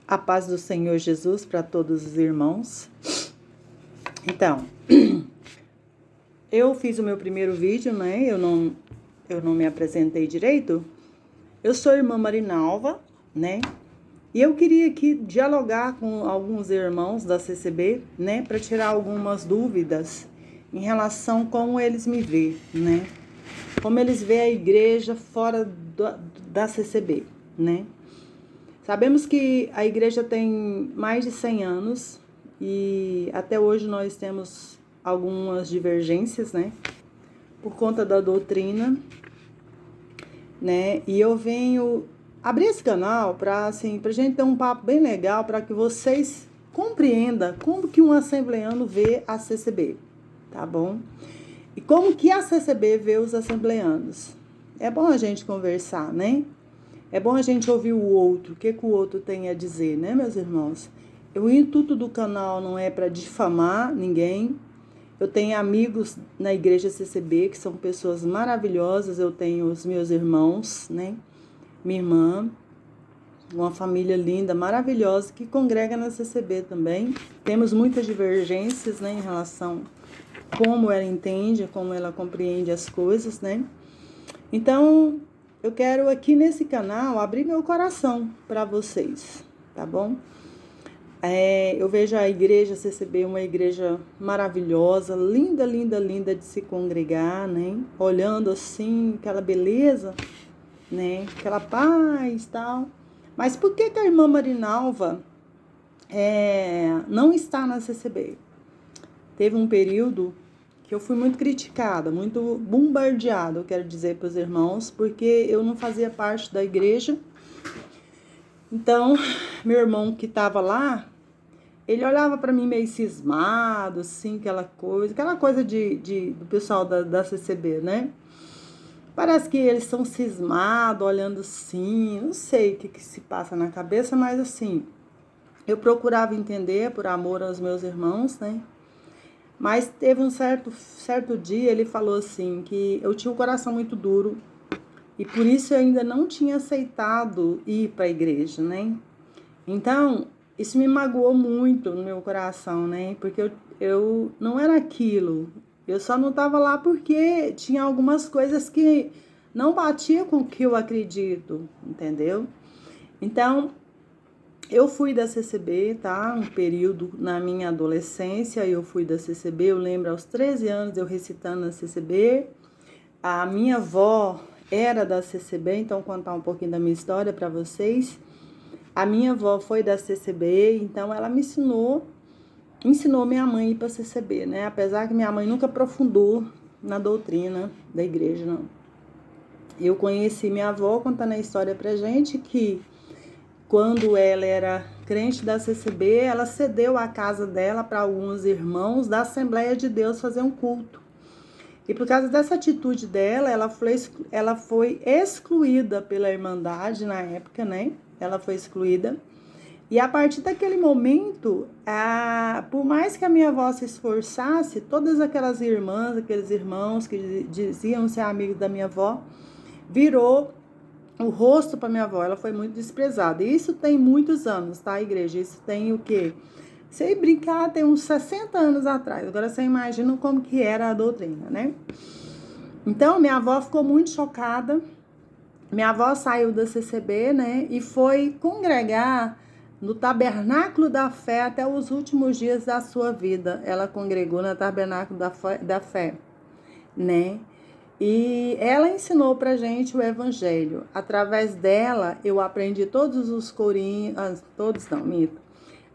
A paz do Senhor Jesus para todos os irmãos. Então, eu fiz o meu primeiro vídeo, né? Eu não me apresentei direito. Eu sou a irmã Marinalva, né? E eu queria aqui dialogar com alguns irmãos da CCB, né? Para tirar algumas dúvidas em relação a como eles me veem, né? Como eles veem a igreja fora da CCB, né? Sabemos que a igreja tem mais de 100 anos e até hoje nós temos algumas divergências, né? Por conta da doutrina, né? E eu venho abrir esse canal para a gente ter um papo bem legal, para que vocês compreendam como que um assembleano vê a CCB, tá bom? E como que a CCB vê os assembleanos. É bom a gente conversar, né? É bom a gente ouvir o outro, o que o outro tem a dizer, né, meus irmãos? O intuito do canal não é para difamar ninguém. Eu tenho amigos na igreja CCB que são pessoas maravilhosas. Eu tenho os meus irmãos, né? Minha irmã, uma família linda, maravilhosa, que congrega na CCB também. Temos muitas divergências, né, em relação a como ela entende, como ela compreende as coisas, né? Então, eu quero aqui nesse canal abrir meu coração para vocês, tá bom? Eu vejo a igreja CCB uma igreja maravilhosa, linda, linda, linda de se congregar, né? Olhando assim, aquela beleza, né? Aquela paz e tal. Mas por que a irmã Marinalva não está na CCB? Teve um período que eu fui muito criticada, muito bombardeada, eu quero dizer para os irmãos, porque eu não fazia parte da igreja. Então, meu irmão que estava lá, ele olhava para mim meio cismado, assim, aquela coisa do pessoal da CCB, né? Parece que eles são cismados, olhando assim, não sei o que se passa na cabeça, mas assim, eu procurava entender por amor aos meus irmãos, né? Mas teve um certo dia, ele falou assim, que eu tinha um coração muito duro e por isso eu ainda não tinha aceitado ir para a igreja, né? Então, isso me magoou muito no meu coração, né? Porque eu não era aquilo. Eu só não estava lá porque tinha algumas coisas que não batiam com o que eu acredito, entendeu? Então, eu fui da CCB, tá? Um período na minha adolescência, eu fui da CCB. Eu lembro aos 13 anos eu recitando na CCB. A minha avó era da CCB, então vou contar um pouquinho da minha história para vocês. A minha avó foi da CCB, então ela me ensinou minha mãe a ir para a CCB, né? Apesar que minha mãe nunca aprofundou na doutrina da igreja, não. Eu conheci minha avó contando a história pra gente que quando ela era crente da CCB, ela cedeu a casa dela para alguns irmãos da Assembleia de Deus fazer um culto. E por causa dessa atitude dela, ela foi excluída pela Irmandade na época, né? Ela foi excluída. E a partir daquele momento, por mais que a minha avó se esforçasse, todas aquelas irmãs, aqueles irmãos que diziam ser amigos da minha avó, virou o rosto para minha avó. Ela foi muito desprezada. E isso tem muitos anos, tá, igreja? Isso tem o quê? Se brincar, tem uns 60 anos atrás. Agora você imagina como que era a doutrina, né? Então, minha avó ficou muito chocada. Minha avó saiu da CCB, né? E foi congregar no Tabernáculo da Fé até os últimos dias da sua vida. Ela congregou no Tabernáculo da Fé, né? E ela ensinou pra gente o evangelho. Através dela, eu aprendi todos os corinhos, todos não, mito.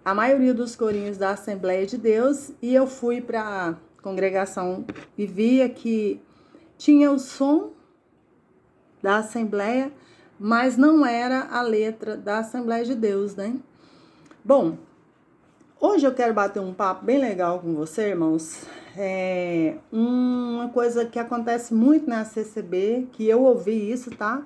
A maioria dos corinhos da Assembleia de Deus, e eu fui para a congregação e via que tinha o som da Assembleia, mas não era a letra da Assembleia de Deus, né? Bom, hoje eu quero bater um papo bem legal com você, irmãos. Uma coisa que acontece muito na CCB, que eu ouvi isso, tá?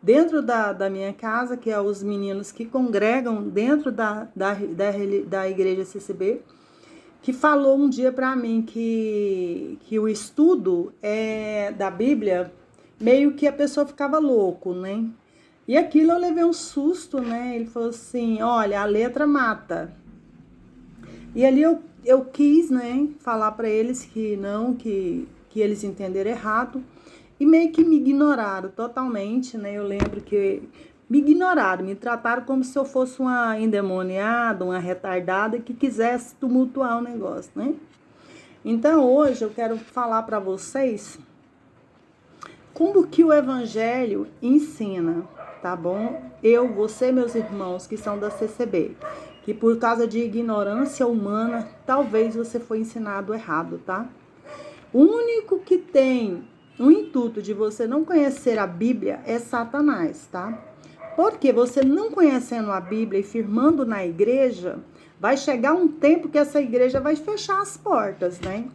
Dentro da minha casa, que é os meninos que congregam dentro da igreja CCB, que falou um dia para mim que o estudo da Bíblia, meio que a pessoa ficava louco, né? E aquilo eu levei um susto, né? Ele falou assim, olha, a letra mata. E ali eu quis, né, falar para eles que não, que eles entenderam errado. E meio que me ignoraram totalmente, né? Eu lembro que me ignoraram, me trataram como se eu fosse uma endemoniada, uma retardada que quisesse tumultuar o negócio, né? Então hoje eu quero falar para vocês como que o evangelho ensina, tá bom? Você, meus irmãos que são da CCB, que por causa de ignorância humana, talvez você foi ensinado errado, tá? O único que tem o intuito de você não conhecer a Bíblia é Satanás, tá? Porque você não conhecendo a Bíblia e firmando na igreja, vai chegar um tempo que essa igreja vai fechar as portas, né?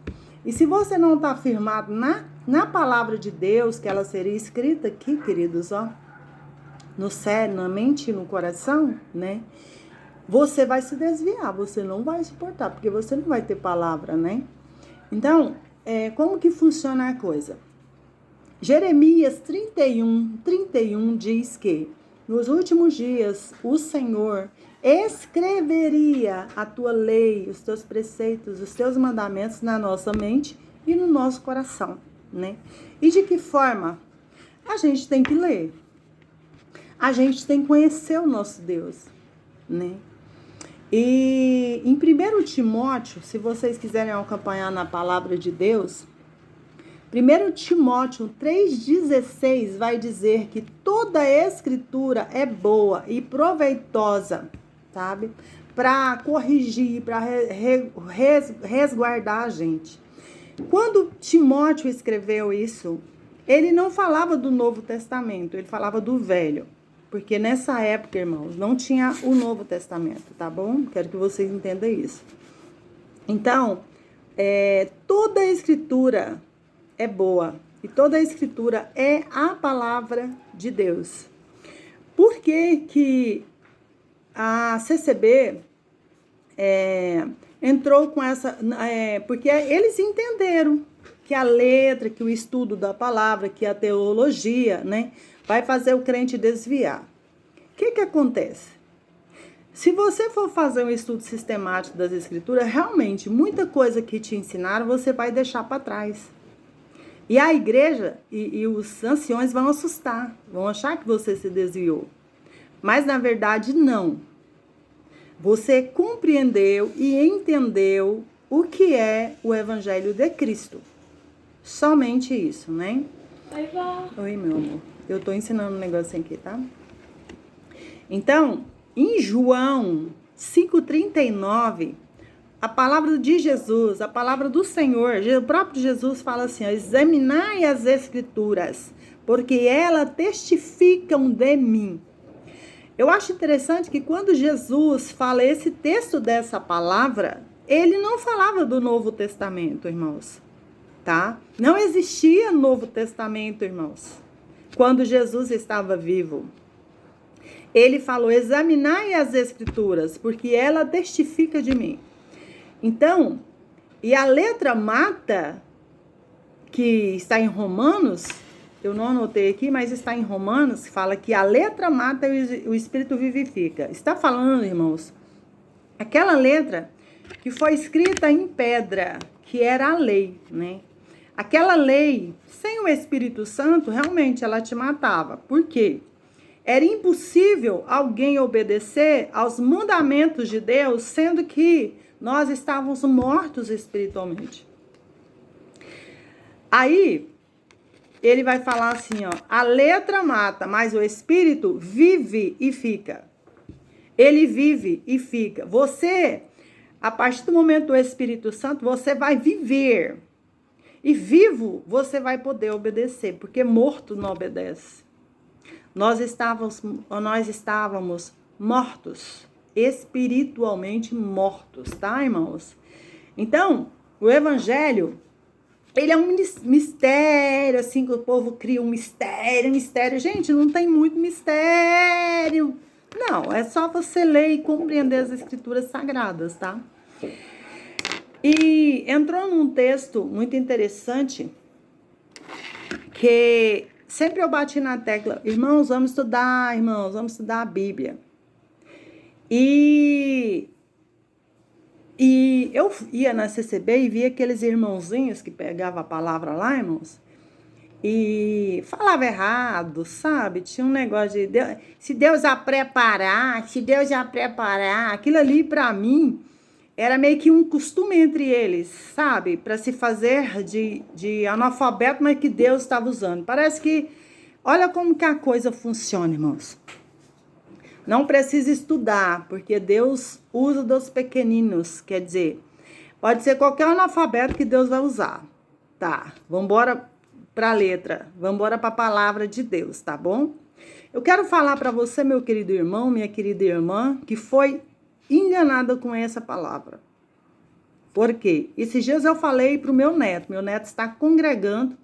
E se você não está firmado na palavra de Deus, que ela seria escrita aqui, queridos, ó, no cérebro, na mente e no coração, né? Você vai se desviar, você não vai suportar, porque você não vai ter palavra, né? Então, como que funciona a coisa? Jeremias 31 diz que nos últimos dias o Senhor escreveria a tua lei, os teus preceitos, os teus mandamentos na nossa mente e no nosso coração, né? E de que forma? A gente tem que ler. A gente tem que conhecer o nosso Deus, né? E em 1 Timóteo, se vocês quiserem acompanhar na palavra de Deus, 1 Timóteo 3,16 vai dizer que toda a escritura é boa e proveitosa, sabe? Para corrigir, para resguardar a gente. Quando Timóteo escreveu isso, ele não falava do Novo Testamento, ele falava do Velho. Porque nessa época, irmãos, não tinha o Novo Testamento, tá bom? Quero que vocês entendam isso. Então, toda a escritura é boa. E toda a escritura é a palavra de Deus. Por que que a CCB entrou com essa... porque eles entenderam que a letra, que o estudo da palavra, que a teologia, né, vai fazer o crente desviar. O que que acontece? Se você for fazer um estudo sistemático das escrituras, realmente, muita coisa que te ensinaram, você vai deixar para trás. E a igreja e os anciões vão assustar, vão achar que você se desviou. Mas, na verdade, não. Você compreendeu e entendeu o que é o Evangelho de Cristo. Somente isso, né? Oi, vó. Oi, meu amor. Eu tô ensinando um negocinho aqui, tá? Então, em João 5,39... a palavra de Jesus, a palavra do Senhor, o próprio Jesus fala assim, ó, examinai as escrituras, porque elas testificam de mim. Eu acho interessante que quando Jesus fala esse texto dessa palavra, ele não falava do Novo Testamento, irmãos, tá? Não existia Novo Testamento, irmãos, quando Jesus estava vivo. Ele falou, examinai as escrituras, porque ela testifica de mim. Então, e a letra mata, que está em Romanos, eu não anotei aqui, mas está em Romanos, que fala que a letra mata e o Espírito vivifica. Está falando, irmãos, aquela letra que foi escrita em pedra, que era a lei, né? Aquela lei, sem o Espírito Santo, realmente ela te matava. Por quê? Era impossível alguém obedecer aos mandamentos de Deus, sendo que nós estávamos mortos espiritualmente. Aí, ele vai falar assim, ó, a letra mata, mas o Espírito vive e fica. Ele vive e fica. Você, a partir do momento do Espírito Santo, você vai viver. E vivo, você vai poder obedecer, porque morto não obedece. Nós estávamos mortos, espiritualmente mortos, tá, irmãos? Então, o Evangelho, ele é um mistério, assim, que o povo cria um mistério. Gente, não tem muito mistério. Não, é só você ler e compreender as Escrituras Sagradas, tá? E entrou num texto muito interessante, que sempre eu bati na tecla, irmãos, vamos estudar a Bíblia. E eu ia na CCB e via aqueles irmãozinhos que pegavam a palavra lá, irmãos, e falava errado, sabe? Tinha um negócio de Deus, se Deus a preparar, aquilo ali pra mim era meio que um costume entre eles, sabe? Para se fazer de analfabeto, mas que Deus estava usando. Parece que, olha como que a coisa funciona, irmãos. Não precisa estudar, porque Deus usa dos pequeninos, quer dizer, pode ser qualquer analfabeto que Deus vai usar. Tá, vamos embora para a letra, vamos embora para a palavra de Deus, tá bom? Eu quero falar para você, meu querido irmão, minha querida irmã, que foi enganada com essa palavra. Por quê? Esses dias eu falei para o meu neto está congregando,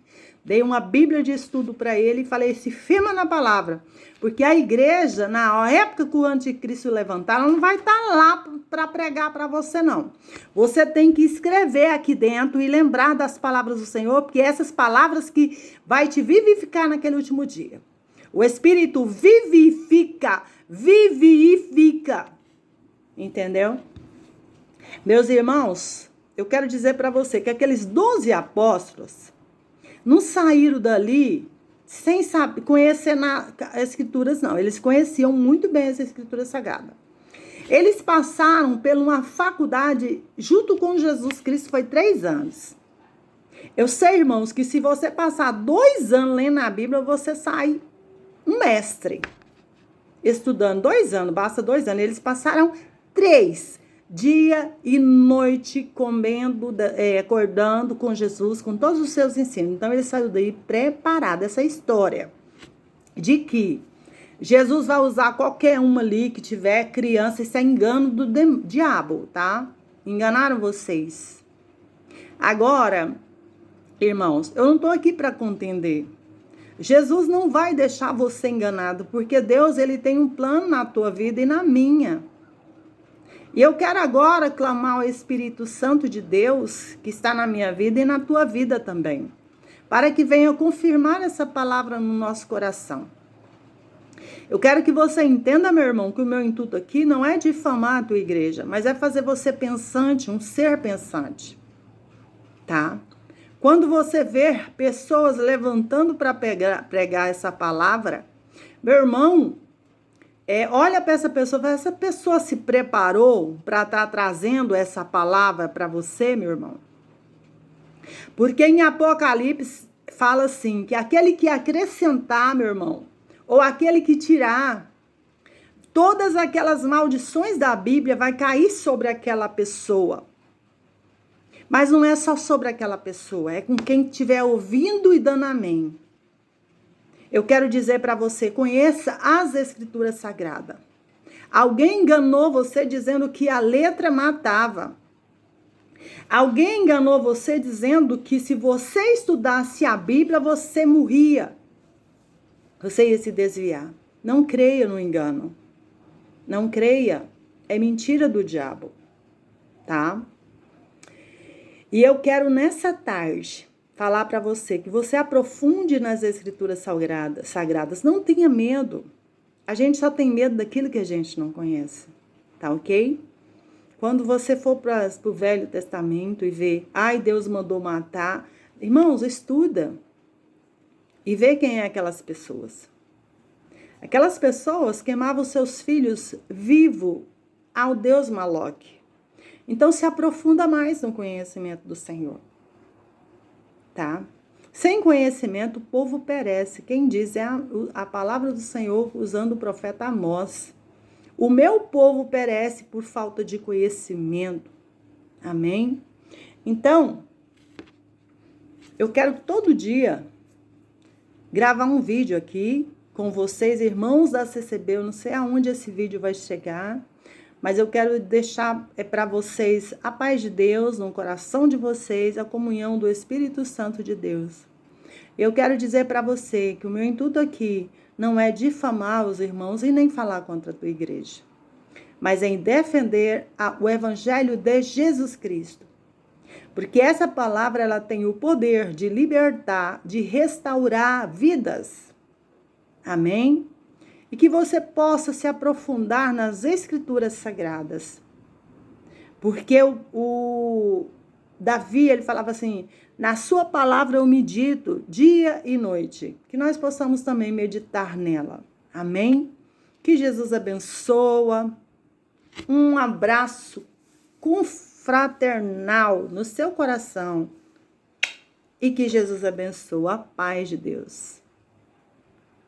dei uma Bíblia de estudo para ele e falei, se firma na palavra, porque a igreja, na época que o anticristo levantar, ela não vai estar lá para pregar para você, não. Você tem que escrever aqui dentro e lembrar das palavras do Senhor, porque essas palavras que vai te vivificar naquele último dia. O Espírito vivifica. Entendeu? Meus irmãos, eu quero dizer para você que aqueles 12 apóstolos não saíram dali sem saber, conhecer as escrituras, não. Eles conheciam muito bem as escrituras sagradas. Eles passaram por uma faculdade junto com Jesus Cristo, foi 3 anos. Eu sei, irmãos, que se você passar 2 anos lendo a Bíblia, você sai um mestre. Estudando 2 anos, basta 2 anos. Eles passaram 3, dia e noite, comendo, acordando com Jesus, com todos os seus ensinos. Então, ele saiu daí preparado. Essa história de que Jesus vai usar qualquer uma ali que tiver criança, isso é engano do diabo, tá? Enganaram vocês. Agora, irmãos, eu não estou aqui para contender. Jesus não vai deixar você enganado, porque Deus, ele tem um plano na tua vida e na minha. E eu quero agora clamar ao Espírito Santo de Deus, que está na minha vida e na tua vida também, para que venha confirmar essa palavra no nosso coração. Eu quero que você entenda, meu irmão, que o meu intuito aqui não é difamar a tua igreja, mas é fazer você pensante, um ser pensante, tá? Quando você ver pessoas levantando para pregar essa palavra, meu irmão, olha para essa pessoa, fala, essa pessoa se preparou para estar trazendo essa palavra para você, meu irmão? Porque em Apocalipse fala assim, que aquele que acrescentar, meu irmão, ou aquele que tirar, todas aquelas maldições da Bíblia vai cair sobre aquela pessoa. Mas não é só sobre aquela pessoa, é com quem estiver ouvindo e dando amém. Eu quero dizer para você, conheça as Escrituras Sagradas. Alguém enganou você dizendo que a letra matava. Alguém enganou você dizendo que se você estudasse a Bíblia, você morria. Você ia se desviar. Não creia no engano. Não creia. É mentira do diabo. Tá? E eu quero nessa tarde falar para você que você aprofunde nas Escrituras sagradas. Não tenha medo. A gente só tem medo daquilo que a gente não conhece. Tá ok? Quando você for para o Velho Testamento e ver, ai, Deus mandou matar. Irmãos, estuda. E vê quem é aquelas pessoas. Aquelas pessoas queimavam seus filhos vivos ao Deus Moloque. Então, se aprofunda mais no conhecimento do Senhor, tá? Sem conhecimento, o povo perece. Quem diz é a palavra do Senhor usando o profeta Amós. O meu povo perece por falta de conhecimento. Amém? Então, eu quero todo dia gravar um vídeo aqui com vocês, irmãos da CCB. Eu não sei aonde esse vídeo vai chegar, mas eu quero deixar para vocês a paz de Deus no coração de vocês, a comunhão do Espírito Santo de Deus. Eu quero dizer para você que o meu intuito aqui não é difamar os irmãos e nem falar contra a tua igreja, mas em defender o Evangelho de Jesus Cristo. Porque essa palavra ela tem o poder de libertar, de restaurar vidas. Amém? E que você possa se aprofundar nas escrituras sagradas. Porque o Davi, ele falava assim, na sua palavra eu medito dia e noite. Que nós possamos também meditar nela. Amém? Que Jesus abençoa. Um abraço confraternal no seu coração. E que Jesus abençoe a paz de Deus.